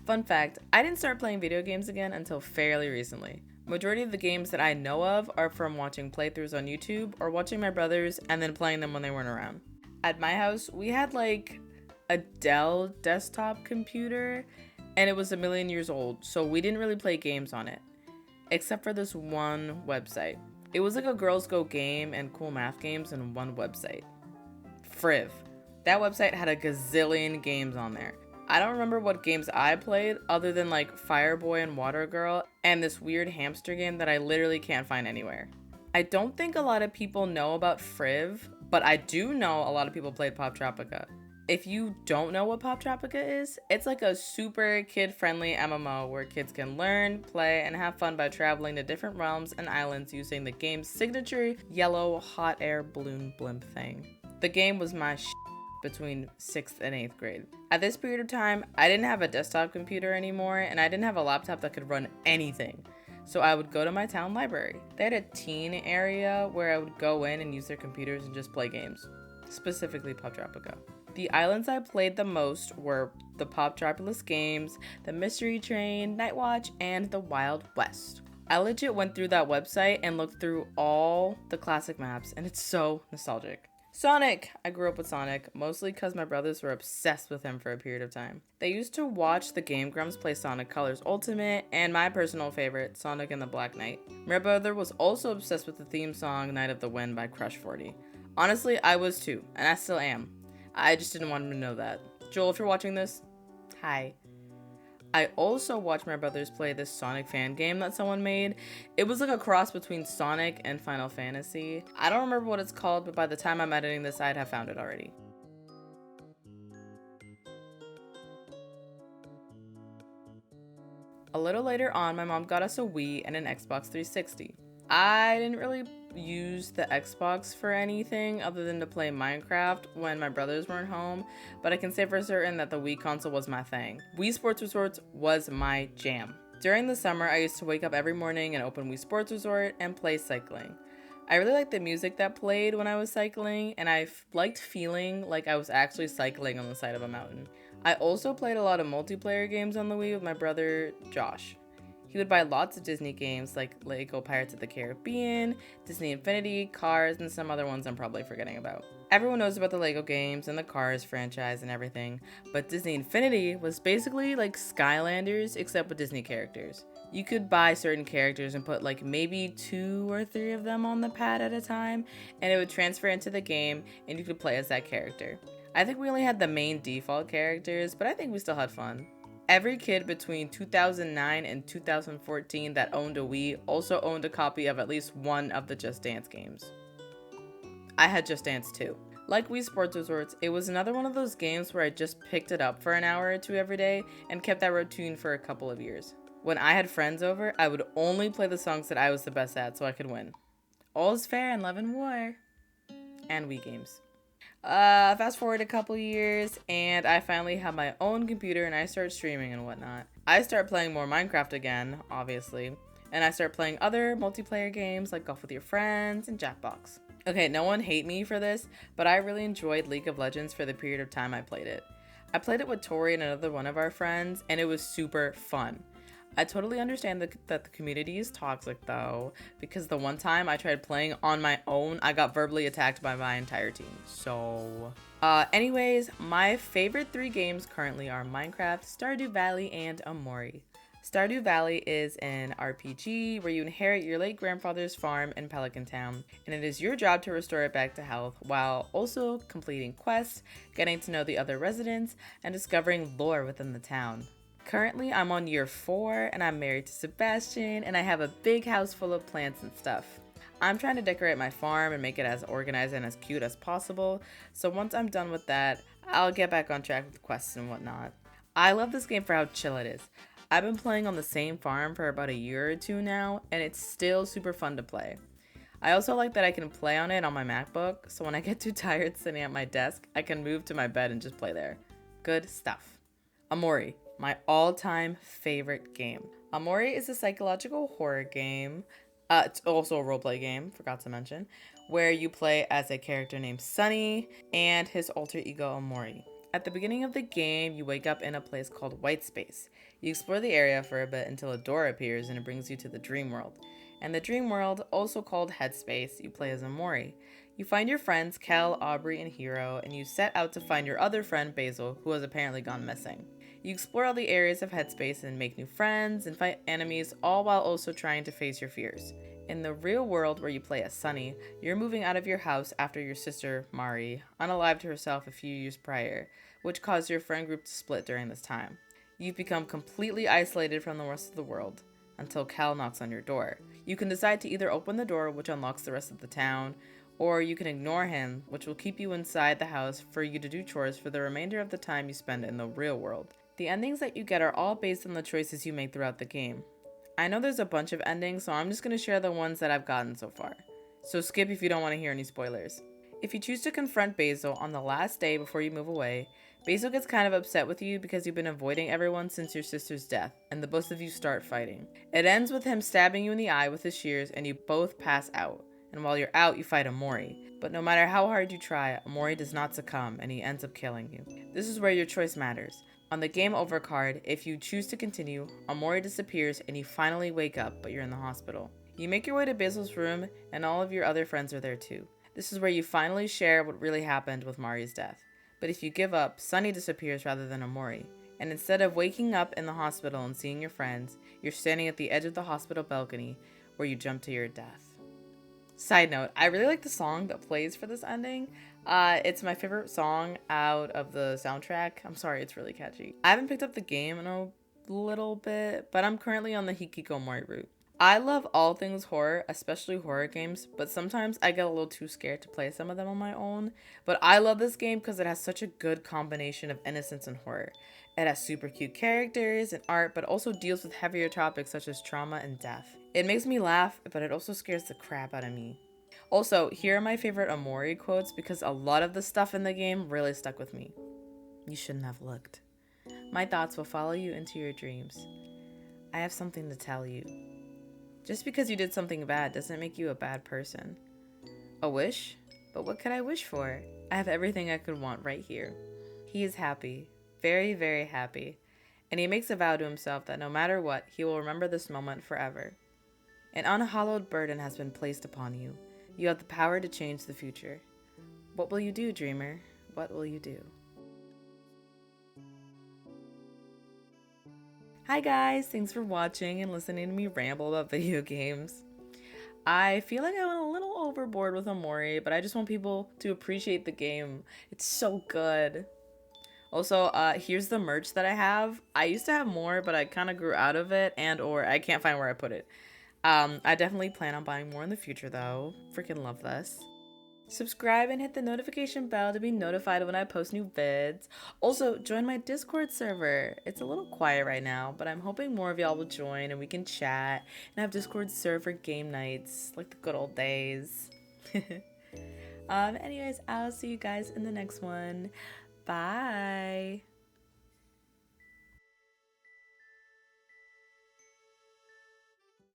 Fun fact, I didn't start playing video games again until fairly recently. Majority of the games that I know of are from watching playthroughs on YouTube or watching my brothers and then playing them when they weren't around. At my house, we had like a Dell desktop computer and it was a million years old, so we didn't really play games on it, except for this one website. It was like a girls go game and cool math games in one website. Friv. That website had a gazillion games on there. I don't remember what games I played other than like Fireboy and Water Girl and this weird hamster game that I literally can't find anywhere. I don't think a lot of people know about Friv, but I do know a lot of people played Pop Tropica. If you don't know what Pop Tropica is, it's like a super kid-friendly MMO where kids can learn, play, and have fun by traveling to different realms and islands using the game's signature yellow hot air balloon blimp thing. The game was my between 6th and 8th grade. At this period of time, I didn't have a desktop computer anymore, and I didn't have a laptop that could run anything. So I would go to my town library. They had a teen area where I would go in and use their computers and just play games, specifically Pop Tropica. The islands I played the most were the Pop Tropolis games, the Mystery Train, Night Watch, and the Wild West. I legit went through that website and looked through all the classic maps, and it's so nostalgic. Sonic! I grew up with Sonic, mostly because my brothers were obsessed with him for a period of time. They used to watch the Game Grumps play Sonic Colors Ultimate, and my personal favorite, Sonic and the Black Knight. My brother was also obsessed with the theme song Night of the Wind by Crush 40. Honestly, I was too, and I still am. I just didn't want him to know that. Joel, if you're watching this, hi. I also watched my brothers play this Sonic fan game that someone made. It was like a cross between Sonic and Final Fantasy. I don't remember what it's called, but by the time I'm editing this, I'd have found it already. A little later on, my mom got us a Wii and an Xbox 360. I didn't really use the Xbox for anything other than to play Minecraft when my brothers weren't home, but I can say for certain that the Wii console was my thing. Wii Sports Resort was my jam. During the summer, I used to wake up every morning and open Wii Sports Resort and play cycling. I really liked the music that played when I was cycling, and I liked feeling like I was actually cycling on the side of a mountain. I also played a lot of multiplayer games on the Wii with my brother, Josh. He would buy lots of Disney games like Lego Pirates of the Caribbean, Disney Infinity, Cars, and some other ones I'm probably forgetting about. Everyone knows about the Lego games and the Cars franchise and everything, but Disney Infinity was basically like Skylanders except with Disney characters. You could buy certain characters and put like maybe 2 or 3 of them on the pad at a time, and it would transfer into the game and you could play as that character. I think we only had the main default characters, but I think we still had fun. Every kid between 2009 and 2014 that owned a Wii also owned a copy of at least one of the Just Dance games. I had Just Dance too. Like Wii Sports Resorts, it was another one of those games where I just picked it up for an hour or two every day and kept that routine for a couple of years. When I had friends over, I would only play the songs that I was the best at so I could win. All's fair in love and war. And Wii games. Fast forward a couple years and I finally have my own computer and I start streaming and whatnot. I start playing more Minecraft again, obviously, and I start playing other multiplayer games like Golf with Your Friends and Jackbox. Okay, no one hate me for this, but I really enjoyed League of Legends for the period of time I played it. I played it with Tori and another one of our friends and it was super fun. I totally understand that the community is toxic though, because the one time I tried playing on my own, I got verbally attacked by my entire team. So, anyways, my favorite 3 games currently are Minecraft, Stardew Valley, and Omori. Stardew Valley is an RPG where you inherit your late grandfather's farm in Pelican Town, and it is your job to restore it back to health while also completing quests, getting to know the other residents, and discovering lore within the town. Currently, I'm on year 4 and I'm married to Sebastian and I have a big house full of plants and stuff. I'm trying to decorate my farm and make it as organized and as cute as possible, so once I'm done with that, I'll get back on track with quests and whatnot. I love this game for how chill it is. I've been playing on the same farm for about a year or 2 now, and it's still super fun to play. I also like that I can play on it on my MacBook, so when I get too tired sitting at my desk, I can move to my bed and just play there. Good stuff. Omori. My all-time favorite game. Omori is a psychological horror game. It's also a roleplay game, forgot to mention, where you play as a character named Sunny and his alter ego Omori. At the beginning of the game, you wake up in a place called White Space. You explore the area for a bit until a door appears and it brings you to the dream world. And the dream world, also called Headspace, you play as Omori. You find your friends Kel, Aubrey, and Hiro, and you set out to find your other friend Basil, who has apparently gone missing. You explore all the areas of Headspace and make new friends and fight enemies, all while also trying to face your fears. In the real world where you play as Sunny, you're moving out of your house after your sister, Mari, unalived herself a few years prior, which caused your friend group to split during this time. You've become completely isolated from the rest of the world, until Cal knocks on your door. You can decide to either open the door, which unlocks the rest of the town, or you can ignore him, which will keep you inside the house for you to do chores for the remainder of the time you spend in the real world. The endings that you get are all based on the choices you make throughout the game. I know there's a bunch of endings, so I'm just going to share the ones that I've gotten so far. So skip if you don't want to hear any spoilers. If you choose to confront Basil on the last day before you move away, Basil gets kind of upset with you because you've been avoiding everyone since your sister's death, and the both of you start fighting. It ends with him stabbing you in the eye with his shears and you both pass out. And while you're out, you fight Omori. But no matter how hard you try, Omori does not succumb and he ends up killing you. This is where your choice matters. On the game over card, if you choose to continue, Omori disappears and you finally wake up, but you're in the hospital. You make your way to Basil's room and all of your other friends are there too. This is where you finally share what really happened with Mari's death. But if you give up, Sunny disappears rather than Omori. And instead of waking up in the hospital and seeing your friends, you're standing at the edge of the hospital balcony where you jump to your death. Side note, I really like the song that plays for this ending. It's my favorite song out of the soundtrack. I'm sorry, it's really catchy. I haven't picked up the game in a little bit, but I'm currently on the Hikikomori route. I love all things horror, especially horror games, but sometimes I get a little too scared to play some of them on my own. But I love this game because it has such a good combination of innocence and horror. It has super cute characters and art, but also deals with heavier topics such as trauma and death. It makes me laugh, but it also scares the crap out of me. Also, here are my favorite Omori quotes because a lot of the stuff in the game really stuck with me. You shouldn't have looked. My thoughts will follow you into your dreams. I have something to tell you. Just because you did something bad doesn't make you a bad person. A wish? But what could I wish for? I have everything I could want right here. He is happy. Very, very happy. And he makes a vow to himself that no matter what, he will remember this moment forever. An unhallowed burden has been placed upon you. You have the power to change the future. What will you do, dreamer? What will you do? Hi guys, thanks for watching and listening to me ramble about video games. I feel like I went a little overboard with Omori, but I just want people to appreciate the game. It's so good. Also, here's the merch that I have. I used to have more, but I kind of grew out of it or I can't find where I put it. I definitely plan on buying more in the future though. Freaking love this. Subscribe and hit the notification bell to be notified when I post new vids. Also, join my Discord server. It's a little quiet right now, but I'm hoping more of y'all will join and we can chat and have Discord server game nights like the good old days. Anyways, I'll see you guys in the next one. Bye.